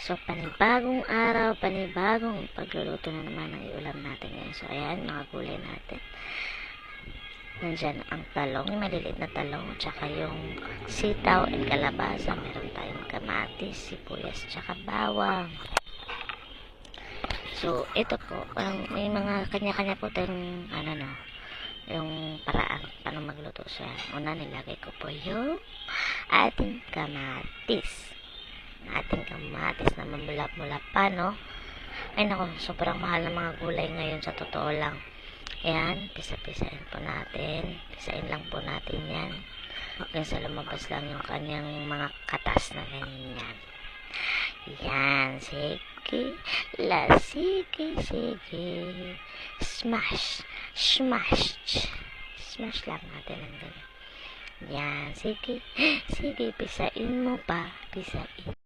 So, panibagong araw, panibagong pagluluto na naman ng ulam natin ngayon. So, ayan, mga gulay natin. Nandyan ang talong, yung maliliit na talong, tsaka yung sitaw at kalabasa. Meron tayong kamatis, sibuyas, tsaka bawang. So, ito po, may mga kanya-kanya po tayong, yung paraan paano magluto siya. Una, nilagay ko po yung ating kamatis. Na mamulap-mulap pa, no? Ay, naku, sobrang mahal ng mga gulay ngayon, sa totoo lang. Ayan, pisa-pisain po natin. Pisain lang po natin yan. Okay, sa lumabas lang yung kanyang mga katas na ganyan. Yan, sige. Sige. Smash. Smash lang natin ang ganyan. Yan, sige. Pisain mo pa. Pisain.